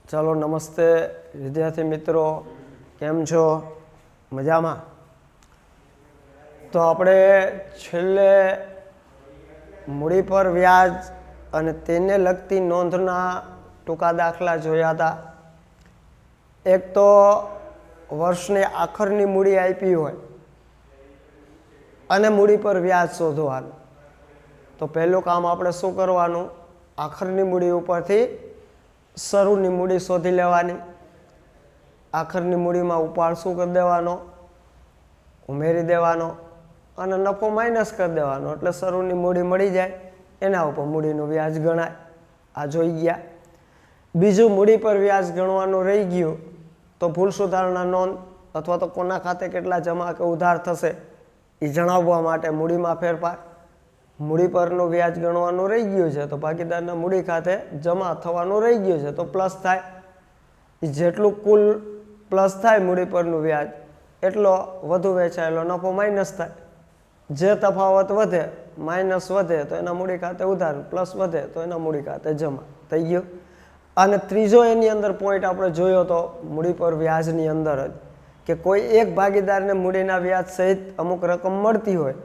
चलो नमस्ते विद्यार्थी मित्रों, केम छो? मजामां? तो आपणे छेल्ले मूडी पर व्याज अने तेने लगती नोंधना टूंका दाखला जोया था। एक तो वर्षनी आखरनी मूडी आपी होय अने मूडी पर व्याज शोधवानुं। तो पहेलुं काम आपणे शुं करवानुं? आखरनी मूडी उपरथी शरूनी मूडी शोधी लेवानी। आखरनी मूडीमां उपाड़ शुं कर देवानो? उमेरी देवानो अने नफो माइनस कर देवानो એટલે શરૂની મૂડી મળી જાય, એના ઉપર મૂડીનું વ્યાજ ગણાય। આ જોઈ ગયા। બીજું મૂડી પર વ્યાજ ગણવાનું રહી ગયું તો ભૂલ સુધારણા નોંધ અથવા તો કોના ખાતે કેટલા જમા કે ઉધાર થશે એ જણાવવા માટે મૂડીમાં ફેરફાર। મૂડી પરનું વ્યાજ ગણવાનું રહી ગયું છે તો ભાગીદારના મૂડી ખાતે જમા થવાનું રહી ગયું છે તો પ્લસ થાય। એ જેટલું કુલ પ્લસ થાય મૂડી પરનું વ્યાજ એટલો વધુ વેચાયેલો નફો માઇનસ થાય। જે તફાવત વધે માઇનસ વધે તો એના મૂડી ખાતે ઉધાર, પ્લસ વધે તો એના મૂડી ખાતે જમા થઈ ગયું। અને ત્રીજો એની અંદર પોઈન્ટ આપણે જોયો તો મૂડી પર વ્યાજની અંદર જ કે કોઈ એક ભાગીદારને મૂડીના વ્યાજ સહિત અમુક રકમ મળતી હોય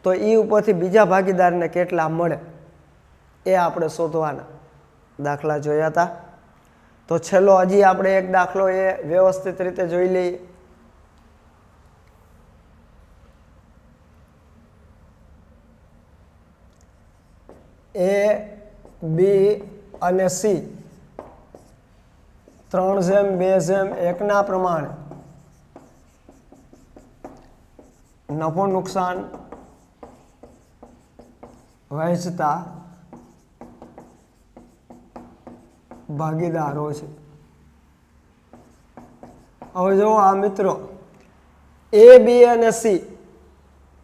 તો એ ઉપરથી બીજા ભાગીદારને કેટલા મળે એ આપણે શોધવાના દાખલા જોયા હતા। તો છેલ્લો હજી આપણે એક દાખલો એ વ્યવસ્થિત રીતે જોઈ લઈએ। ए बी અને सी 3:2:1 પ્રમાણે નફો નુકસાન વહેંચતા ભાગીદારો છે। હવે જો આ મિત્રો એ બી અને સી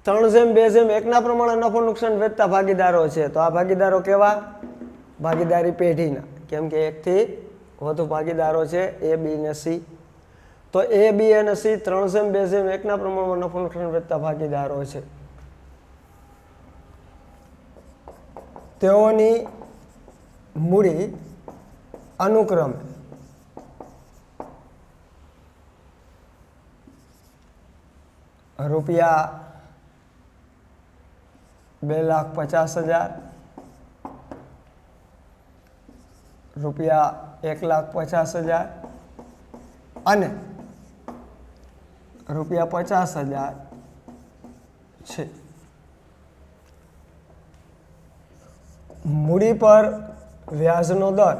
3:2:1 પ્રમાણે નફો નુકસાન વેચતા ભાગીદારો છે તો આ ભાગીદારો કેવા? ભાગીદારી પેઢીના, કેમ કે એકથી વધુ ભાગીદારો છે એ બી અને સી। તો એ બી અને સી 3:2:1 પ્રમાણમાં નફો નુકસાન વેચતા ભાગીદારો છે। તેઓની મૂડી અનુક્રમે રૂપિયા 2,50,000, રૂપિયા 1,50,000 અને રૂપિયા 50,000 છે। મૂડી પર વ્યાજનો દર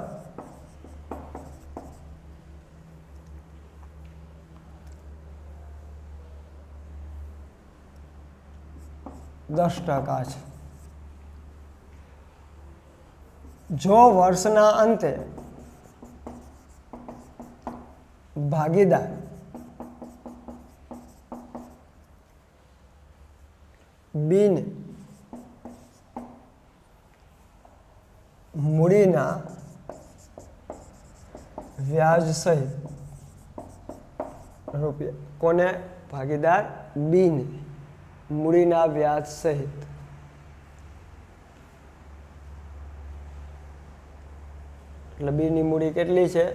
10% છે। જો વર્ષના અંતે ભાગીદાર બીને મૂડીના વ્યાજ સહિત રૂપિયા, કોને? ભાગીદાર બીને મૂડીના વ્યાજ સહિત એટલે બીની મૂડી કેટલી છે?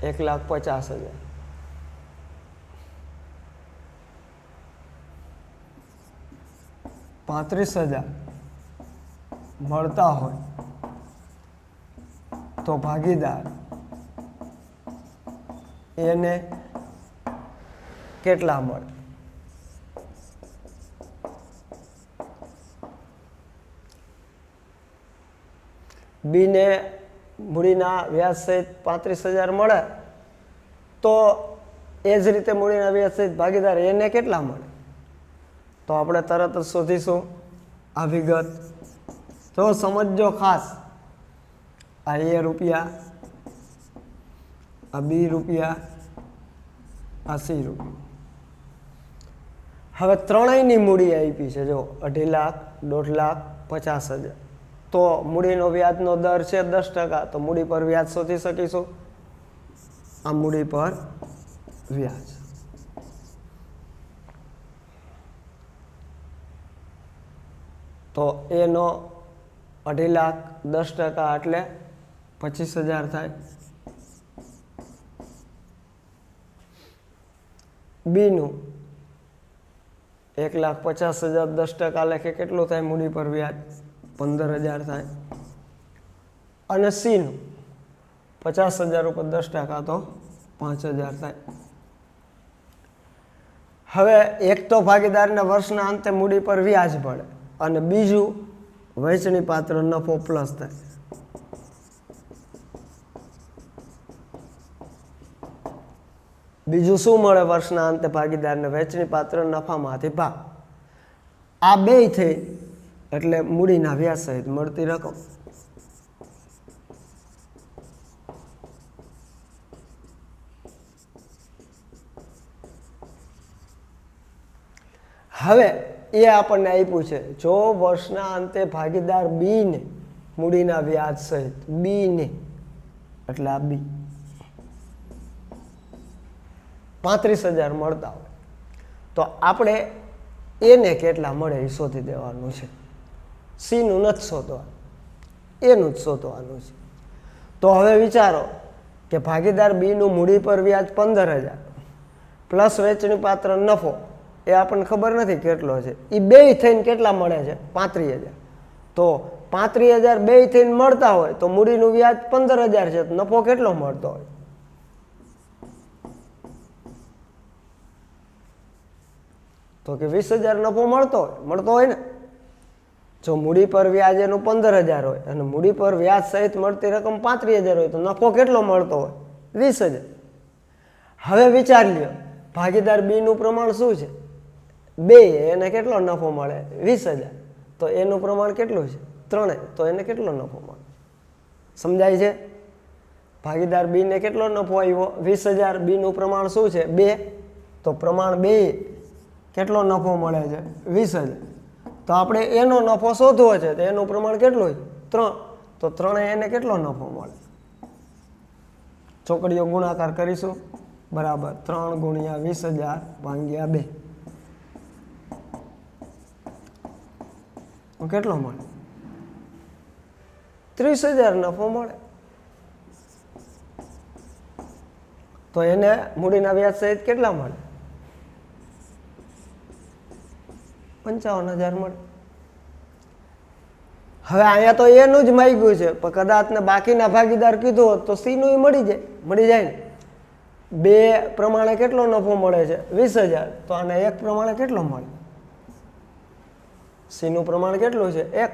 1,50,000। 35,000 મળતા હોય તો ભાગીદાર એને કેટલા મળે? બીને મૂડીના વ્યાજ સહિત 35,000 મળે તો એ જ રીતે મૂડીના વ્યાજ સહિત ભાગીદાર એને કેટલા મળે? તો આપણે તરત જ શોધીશું આ વિગત। તો સમજજો ખાસ, આ એ રૂપિયા, આ બી રૂપિયા, આ સી રૂપિયા। હવે ત્રણેયની મૂડી આપી છે, જો 2.5 લાખ, 1.5 લાખ, 50,000। તો મૂડીનો વ્યાજનો દર છે 10%, તો મૂડી પર વ્યાજ શોધી શકીશું। આ મૂડી પર વ્યાજ તો એનો 2.5 લાખ 10% એટલે 25,000 થાય। બીનું 1,50,000 10% લેખે કેટલું થાય મૂડી પર વ્યાજ? 15,000 થાય. અને સીનું 50,000 ઉપર 10% તો 5,000 થાય. હવે એક તો ભાગીદારને વર્ષના અંતે મૂડી પર વ્યાજ મળે અને બીજું વહેંચણી પાત્ર નફો પ્લસ થાય. બીજું શું મળે વર્ષના અંતે ભાગીદારને? વહેંચણી પાત્ર નફામાંથી ભાગ. આ બે થઈ એટલે મૂડીના વ્યાજ સહિત મળતી રકમ. હવે એ આપણને આપ્યું છે, જો વર્ષના અંતે ભાગીદાર બી ને મૂડીના વ્યાજ સહિત બી ને એટલે આ બી 35,000 મળતા હોય તો આપણે એને કેટલા મળે એ શોધી દેવાનું છે. સીનું નથી શોધવાનું, એનું જ શોધવાનું છે. તો હવે વિચારો કે ભાગીદાર બીનું મૂડી પર વ્યાજ 15,000 પ્લસ વેચણી પાત્ર નફો એ આપણને ખબર નથી કેટલો છે, એ બે થઈને કેટલા મળે છે? 35,000. તો 35,000 બે થઈને મળતા હોય તો મૂડીનું વ્યાજ 15,000 છે, તો નફો કેટલો મળતો હોય? તો કે 20,000 નફો મળતો હોય ને. જો મૂડી પર વ્યાજ એનું 15,000 હોય અને મૂડી પર વ્યાજ સહિત મળતી રકમ 35,000 હોય તો નફો કેટલો મળતો હોય? 20,000. હવે વિચાર લ્યો ભાગીદાર બી નું પ્રમાણ શું છે? 2. એને કેટલો નફો મળે? 20,000. તો એનું પ્રમાણ કેટલું છે? 3. તો એને કેટલો નફો મળે? સમજાય છે? ભાગીદાર બી ને કેટલો નફો આવ્યો? 20,000. બી નું પ્રમાણ શું છે? 2. તો પ્રમાણ 2 કેટલો નફો મળે છે? 20,000. તો આપણે એનો નફો શોધવો છે તો એનું પ્રમાણ કેટલું છે? 3. તો 3 એને કેટલો નફો મળે? ચોકડીઓ ગુણાકાર કરીશું. બરાબર 3 ગુણ્યા 20,000 ભાગ્યા 2 કેટલો મળે? 30,000 નફો મળે. તો એને મૂડીના વ્યાજ સહિત કેટલા મળે? 55,000 મળે. હવે અહીંયા તો એનું જ માંગ્યું છે, પણ કદાચ ને બાકીના ભાગીદાર કીધું હોત તો સી નું મળી જાય ને. 2 પ્રમાણે કેટલો નફો મળે છે? 20,000. તો આને 1 પ્રમાણે કેટલો મળે? સી નું પ્રમાણ કેટલું છે? 1.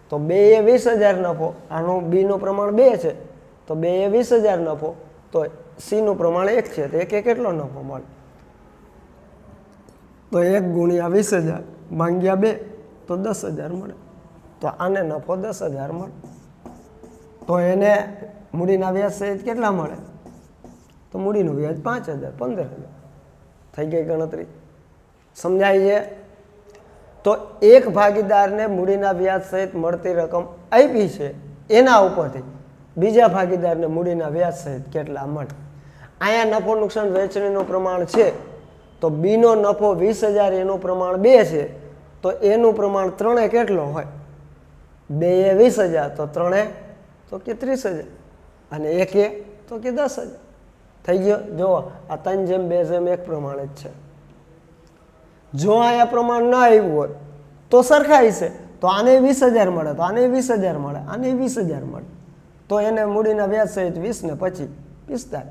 તો 2 એ 20,000 નફો. આનું બી નું પ્રમાણ 2 છે તો 2 એ 20,000 નફો. તો સી નું પ્રમાણ 1 છે તો 1 એ કેટલો નફો મળે? તો 1 ગુણ્યા 20,000 ભાગ્યા 2 તો 10,000 મળે. તો આને નફો 10,000 મળે. તો એને મૂડીના વ્યાજ સહિત કેટલા મળે? તો મૂડીનું વ્યાજ 5,000 15,000 થઈ ગઈ ગણતરી. સમજાય છે? તો એક ભાગીદારને મૂડીના વ્યાજ સહિત મળતી રકમ આપી છે, એના ઉપરથી બીજા ભાગીદારને મૂડીના વ્યાજ સહિત કેટલા મળે. અહીંયા નફો નુકસાન વેચણીનું પ્રમાણ છે તો બીનો નફો 20,000 એનું પ્રમાણ 2 છે તો એનું પ્રમાણ 3 કેટલો હોય? 2 એ 20,000 તો 3 તો કે 30,000 અને 1 તો કે 10,000 થઈ ગયો. જો આ 3:2:1 પ્રમાણે જ છે. જો અહીંયા પ્રમાણ ન આવ્યું હોય તો સરખાઈ છે, તો આને 20,000 મળે, તો આને 20,000 મળે, આને 20,000 મળે. તો એને મૂડીના વ્યાજ સહિત 20 ને પછી 45.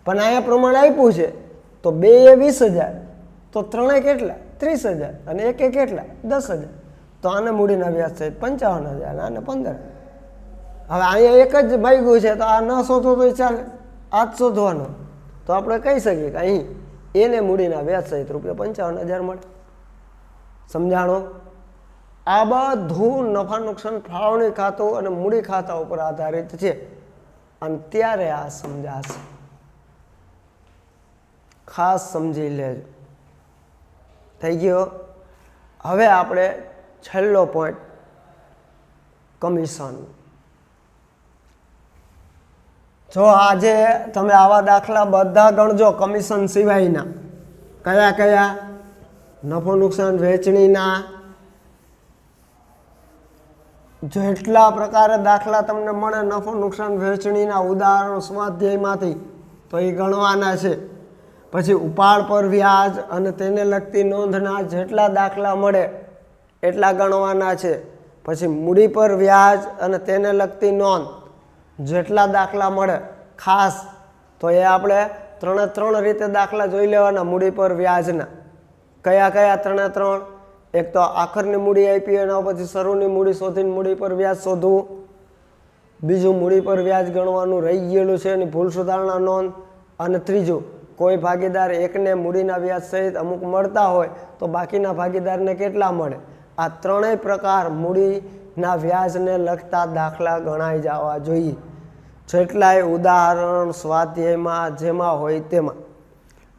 પણ અહીંયા પ્રમાણ આપ્યું છે તો 2 એ 20,000 તો 3 કેટલા? 30,000 અને 1 કેટલા? 10,000. તો આને મૂડીના વ્યાજ સહિત 55,000 આને 15. હવે અહીંયા એક જ ભાગ્યું છે તો આ ન શોધો તો ચાલે, આ જ શોધવાનો. તો આપણે કહી શકીએ કે અહીં એને મૂડીના વ્યાજ સહિત ₹55,000 મળે. સમજાણો? આ બધું નફા નુકસાન ફાળવણી ખાતું અને મૂડી ખાતા ઉપર આધારિત છે અને ત્યારે આ સમજાશે. ખાસ સમજી લેજો. થઈ ગયો? હવે આપણે છેલ્લો પોઈન્ટ કમિશન. જો આજે તમે આવા દાખલા બધા ગણજો કમિશન સિવાયના. કયા કયા? નફો નુકસાન વેચણીના. જેટલા પ્રકારે દાખલા તમને મળે નફો નુકસાન વેચણીના ઉદાહરણો સ્વાધ્યાયમાંથી તો એ ગણવાના છે. પછી ઉપાડ પર વ્યાજ અને તેને લગતી નોંધના જેટલા દાખલા મળે એટલા ગણવાના છે. પછી મૂડી પર વ્યાજ અને તેને લગતી નોંધ જેટલા દાખલા મળે ખાસ તો એ આપણે 3 રીતે દાખલા જોઈ લેવાના મૂડી પર વ્યાજના. કયા કયા 3? એક તો આખરની મૂડી આપી એના પછી શરૂની મૂડી શોધીને મૂડી પર વ્યાજ શોધવું. બીજું મૂડી પર વ્યાજ ગણવાનું રહી ગયેલું છે એની ભૂલ સુધારણા નોંધ. અને ત્રીજું કોઈ ભાગીદાર એકને મૂડીના વ્યાજ સહિત અમુક મળતા હોય તો બાકીના ભાગીદારને કેટલા મળે. આ 3 પ્રકાર મૂડીના વ્યાજને લગતા દાખલા ગણાઈ જવા જોઈએ. જેટલાય ઉદાહરણ સ્વાધ્યાયમાં જેમાં હોય તેમાં.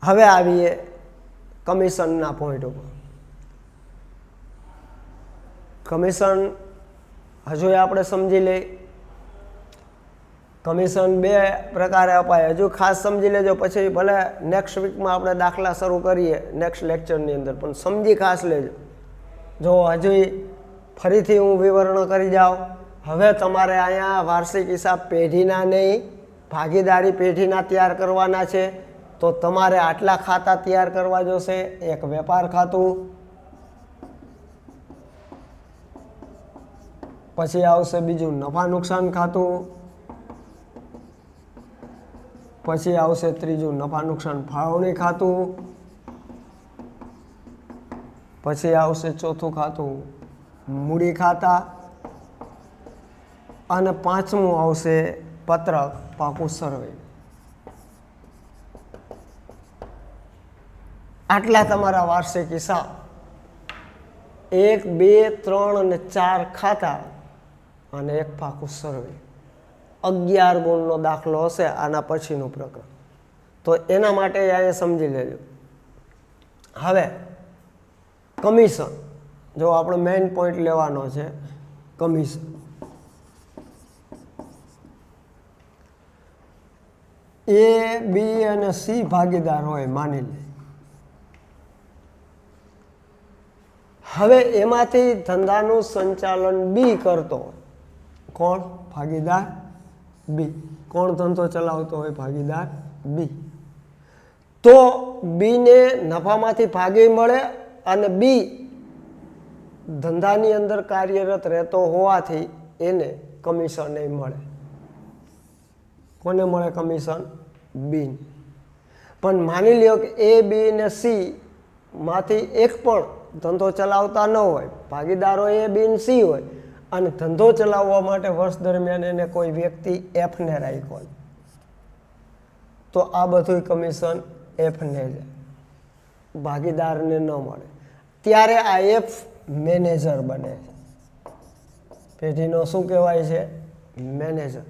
હવે આવીએ કમિશનના પોઈન્ટ ઉપર. કમિશન હજુ આપણે સમજી લઈએ. કમિશન 2 પ્રકારે અપાય. હજુ ખાસ સમજી લેજો, પછી ભલે નેક્સ્ટ વીકમાં આપણે દાખલા શરૂ કરીએ નેક્સ્ટ લેક્ચરની અંદર, પણ સમજી ખાસ લેજો. જો હજુ ફરીથી હું વિવરણ કરી જાઉં. હવે તમારે અહીંયા વાર્ષિક હિસાબ પેઢીના નહીં ભાગીદારી પેઢીના તૈયાર કરવાના છે. તો તમારે આટલા ખાતા તૈયાર કરવા જોશે. એક વેપાર ખાતું, પછી આવશે બીજું નફા નુકસાન ખાતું, પછી આવશે ત્રીજું નફા નુકસાન ફાળવણી ખાતું, પછી આવશે ચોથું ખાતું મૂડી ખાતા, અને 5મું આવશે પત્રક પાકું સર્વે. આટલા તમારા વાર્ષિક હિસાબ. 1, 2, 3 અને 4 ખાતા અને 1 પાકું સર્વે. 11 ગુણનો દાખલો હશે આના પછીનું પ્રકરણ. તો એના માટે અહીંયા સમજી લેજો. હવે કમિશન, જો આપણો મેઇન પોઈન્ટ લેવાનો છે કમિશન. A, B અને C ભાગીદાર હોય માની લે. હવે એમાંથી ધંધાનું સંચાલન B કરતો હોય. કોણ? ભાગીદાર B. કોણ ધંધો ચલાવતો હોય? ભાગીદાર B. તો B ને નફામાંથી ભાગે મળે અને B ધંધાની અંદર કાર્યરત રહેતો હોવાથી એને કમિશન એ મળે. કોને મળે કમિશન? B. પણ માની લ્યો કે A, B ને C માંથી એક પણ ધંધો ચલાવતા ન હોય, ભાગીદારો A, B ને C હોય, અને ધંધો ચલાવવા માટે વર્ષ દરમિયાન એને કોઈ વ્યક્તિ F ને રાખ્યો હોય, તો આ બધું કમિશન F ને જાય, ભાગીદારને ન મળે. ત્યારે આ F મેનેજર બને છે. પેઢીનો શું કહેવાય છે? મેનેજર.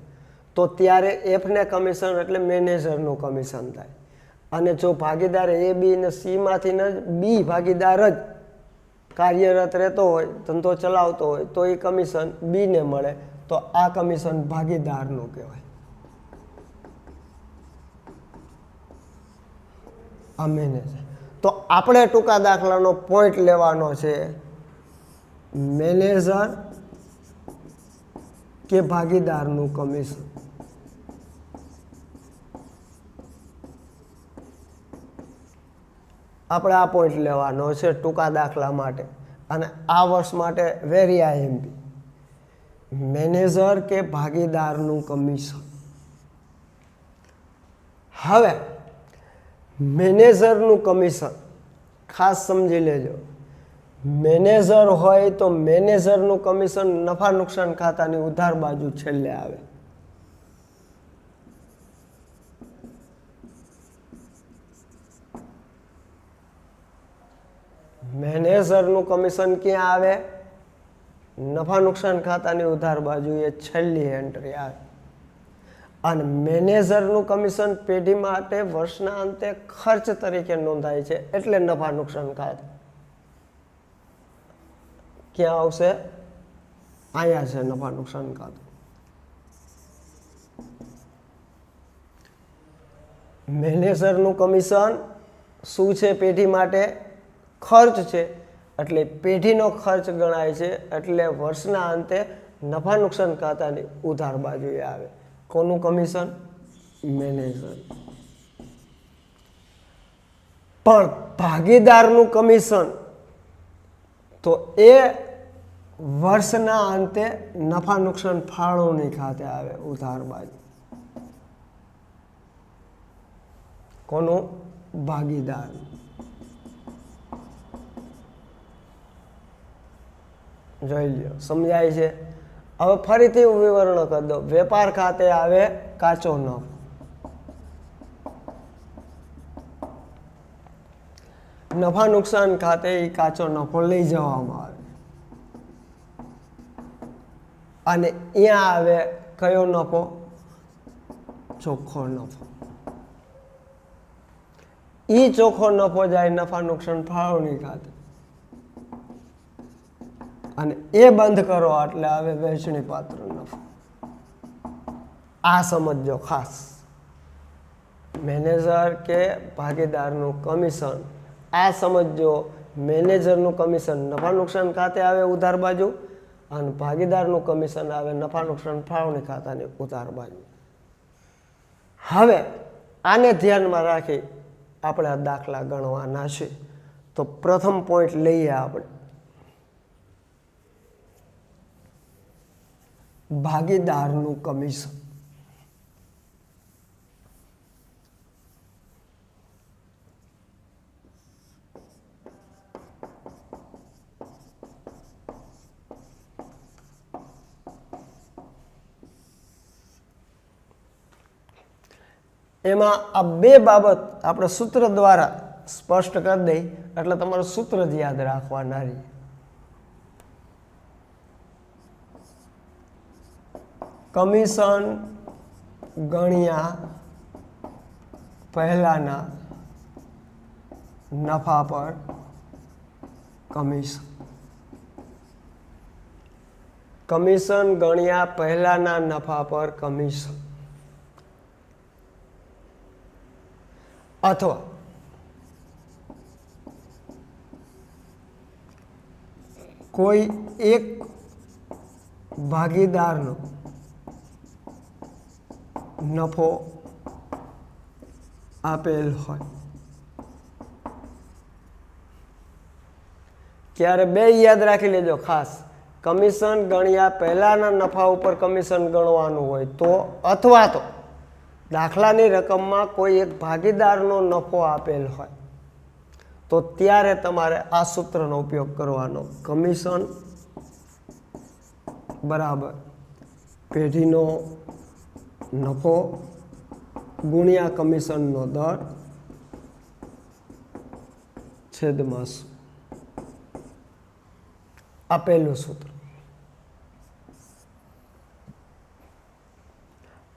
તો ત્યારે F ને કમિશન એટલે મેનેજરનું કમિશન થાય. અને જો ભાગીદાર A, B ને C માંથી B ભાગીદાર જ કાર્યરત રહેતો હોય, ધંધો ચલાવતો હોય, તો એ કમિશન B ને મળે. તો આ કમિશન ભાગીદારનું કહેવાય. આ મેનેજર. તો આપણે ટૂંકા દાખલાનો પોઈન્ટ લેવાનો છે મેનેજર કે ભાગીદારનું કમિશન. આપણે આ પોઈન્ટ લેવાનો છે ટૂંકા દાખલા માટે, અને આ વર્ષ માટે વેરી IMP. મેનેજર કે ભાગીદારનું કમિશન. હવે મેનેજરનું કમિશન ખાસ સમજી લેજો. મેનેજર હોય તો મેનેજરનું કમિશન નફા નુકસાન ખાતાની ઉધાર બાજુ છેલ્લે આવે. મેનેજરનું કમિશન ક્યાં આવે? નફા નુકસાન ખાતાની ઉધાર બાજુ એ છેલ્લી એન્ટ્રી આવે. અને મેનેજરનું કમિશન પેઢી માટે વર્ષના અંતે ખર્ચ તરીકે નોંધાય છે, એટલે નફા નુકસાન ખાતું ક્યાં આવશે? અહીંયા છે નફા નુકસાન ખાતું. મેનેજરનું કમિશન શું છે? પેઢી માટે ખર્ચ છે, એટલે પેઢીનો ખર્ચ ગણાય છે, એટલે વર્ષના અંતે નફા નુકસાન ખાતાની ઉધાર બાજુએ આવે. કોનું કમિશન? મેનેજર. પણ ભાગીદારનું કમિશન તો એ વર્ષના અંતે નફા નુકસાન ફાળવણી ખાતે આવે ઉધાર બાજુ. કોનું? ભાગીદાર. જોઈ લ્યો, સમજાય છે? હવે ફરીથી હું વિવરણ કરી દઉં. વેપાર ખાતે આવે કાચો નફો, નફા નુકસાન ખાતે એ કાચો નફો લઈ જવામાં આવે અને અહીંયા આવે કયો નફો? ચોખ્ખો નફો. ઈ ચોખ્ખો નફો જાય નફા નુકસાન ફાળવણી ખાતે અને એ બંધ કરો એટલે આવે વહેંચણી પાત્ર નફો. આ સમજો ખાસ. મેનેજર કે ભાગીદારનું કમિશન, આ સમજો. મેનેજરનું કમિશન નફા નુકસાન ખાતે આવે ઉધાર બાજુ અને ભાગીદારનું કમિશન આવે નફા નુકસાન ફાળવણી ખાતાની ઉધાર બાજુ. હવે આને ધ્યાનમાં રાખી આપણે આ દાખલા ગણવાના છે. તો પ્રથમ પોઈન્ટ લઈએ આપણે. ભાગીદારનું કમિશન. એમાં આ બે બાબત આપણે સૂત્ર દ્વારા સ્પષ્ટ કરી દઈ એટલે તમારું સૂત્ર જ યાદ રાખવાના રહે. કમિશન ગણ્યા પહેલાના નફા પર કમિશન. કમિશન ગણ્યા પહેલાના નફા પર કમિશન. અથવા કોઈ એક ભાગીદારનો નફો આપેલ હોય. ક્યારે બે યાદ રાખી લેજો ખાસ. કમિશન ગણ્યા પહેલાના નફા ઉપર કમિશન ગણવાનું હોય તો, અથવા તો દાખલાની રકમમાં કોઈ એક ભાગીદારનો નફો આપેલ હોય તો ત્યારે તમારે આ સૂત્રનો ઉપયોગ કરવાનો. કમિશન બરાબર પેઢીનો નફો ગુણ્યા કમિશનનો દર છેદમાં 100. આ પહેલું સૂત્ર.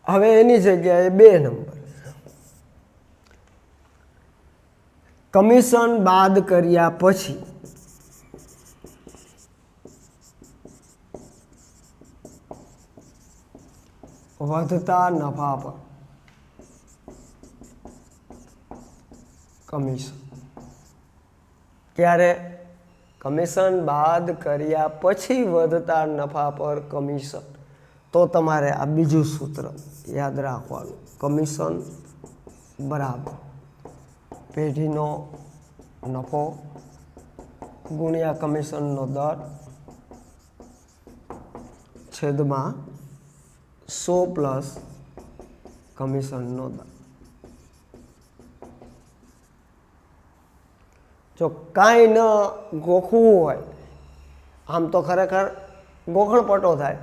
હવે એની જગ્યાએ 2 નંબર. કમિશન બાદ કર્યા પછી વધતા નફા પર કમિશન. ક્યારે? કમિશન બાદ કર્યા પછી વધતા નફા પર કમિશન. તો તમારે આ બીજું સૂત્ર યાદ રાખવાનું. કમિશન બરાબર પેઢીનો નફો ગુણ્યા કમિશનનો દર છેદમાં 100 પ્લસ કમિશનનો દર. જો કાંઈ ન ગોખવું હોય, આમ તો ખરેખર ગોખણપટો થાય,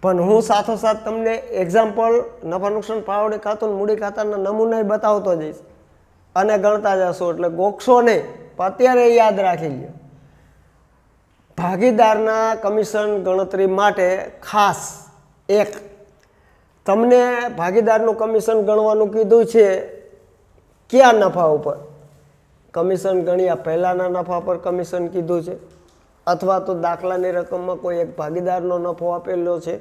પણ હું સાથોસાથ તમને એક્ઝામ્પલ નફા નુકસાન ફાળવણી ખાતું મૂડી ખાતાના નમૂના બતાવતો જઈશ અને ગણતા જશો એટલે ગોખશો નહીં. પણ અત્યારે યાદ રાખી લ્યો. ભાગીદારના કમિશન ગણતરી માટે ખાસ એક તમને ભાગીદારનું કમિશન ગણવાનું કીધું છે. કયા નફા ઉપર? કમિશન ગણ્યા પહેલાના નફા પર કમિશન કીધું છે, અથવા તો દાખલાની રકમમાં કોઈ એક ભાગીદારનો નફો આપેલો છે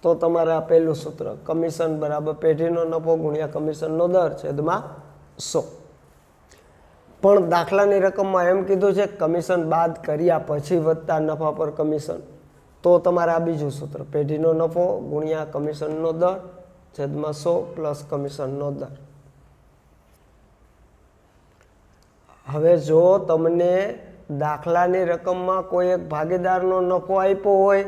તો તમારે આ પહેલું સૂત્ર. કમિશન બરાબર પેઢીનો નફો ગુણ્યા કમિશનનો દર છેદમાં 100. પણ દાખલાની રકમમાં એમ કીધું છે કમિશન બાદ કર્યા પછી વધતા નફા પર કમિશન. તો તમારે આ બીજું સૂત્ર. પેઢીનો નફો ગુણ્યા કમિશનનો દર છેદમાં 100 પ્લસ કમિશનનો દર. હવે જો તમને દાખલાની રકમમાં કોઈ એક ભાગીદારનો નફો આપ્યો હોય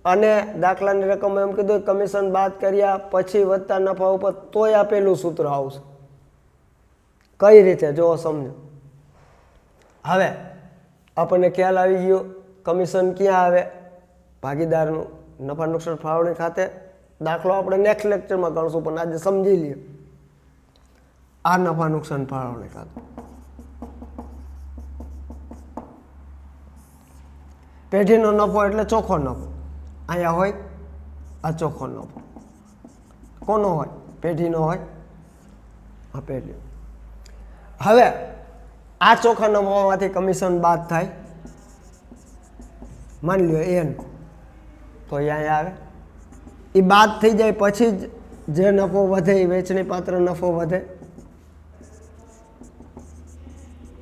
અને દાખલાની રકમ એમ કીધું કમિશન બાદ કર્યા પછી વધતા નફા ઉપર તોય આપેલું સૂત્ર આવશે. કઈ રીતે જો સમજો. હવે આપણને ખ્યાલ આવી ગયો કમિશન ક્યાં આવે? ભાગીદારનું નફા નુકસાન ફાળવણી ખાતે. દાખલો આપણે નેક્સ્ટ લેક્ચરમાં ગણશું પણ આજે સમજી લઈએ. આ નફા નુકસાન ફાળવણી ખાતે પેઢીનો નફો એટલે ચોખ્ખો નફો. અહીંયા હોય આ ચોખ્ખો નફો. કોનો હોય? પેઢીનો હોય. આ પેઢી. હવે આ ચોખ્ખા નફામાંથી કમિશન બાદ થાય. માની લ્યો એન, તો અહીંયા આવે. એ બાદ થઈ જાય પછી જ જે નફો વધે એ વેચણી પાત્ર નફો વધે.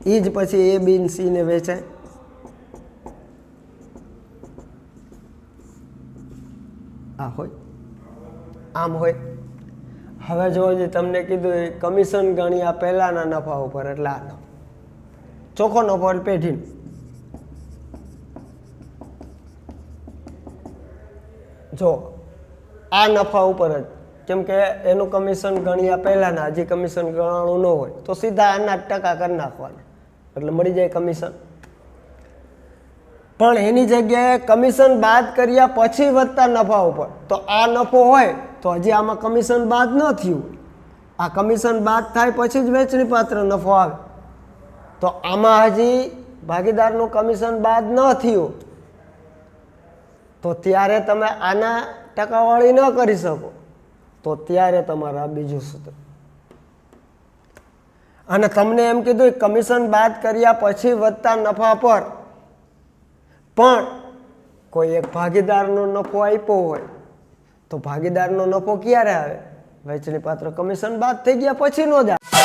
એ જ પછી એ બી સી ને વેચાય. આ હોય આમ હોય. હવે જો તમને કીધું કમિશન ગણ્યા પહેલાના નફા ઉપર એટલે આ નફો. ચોખ્ખો નફો એટલે પેઢીનો. જો આ નફા ઉપર જ કેમ કે એનું કમિશન ગણ્યા પહેલાના હજી કમિશન ગણાણું ન હોય તો સીધા આના ટકા કરી નાખવાના એટલે મળી જાય કમિશન. પણ એની જગ્યાએ કમિશન બાદ કર્યા પછી વધતા નફા ઉપર તો આ નફો હોય તો હજી આમાં કમિશન બાદ ન થયું. આ કમિશન બાદ થાય પછી જ વેચણી પાત્ર નફો આવે તો આમાં હજી ભાગીદારનું કમિશન બાદ ન થયું તો ત્યારે તમે આના ટકાવાળી ન કરી શકો. તો ત્યારે તમારા બીજું સૂત્ર. અને તમને એમ કીધું કમિશન બાદ કર્યા પછી વધતા નફા પર પણ કોઈ એક ભાગીદારનો નફો આપ્યો હોય તો ભાગીદારનો નફો ક્યારે આવે? વેચણી પાત્ર કમિશન બાદ થઈ ગયા પછી નો જ આવે.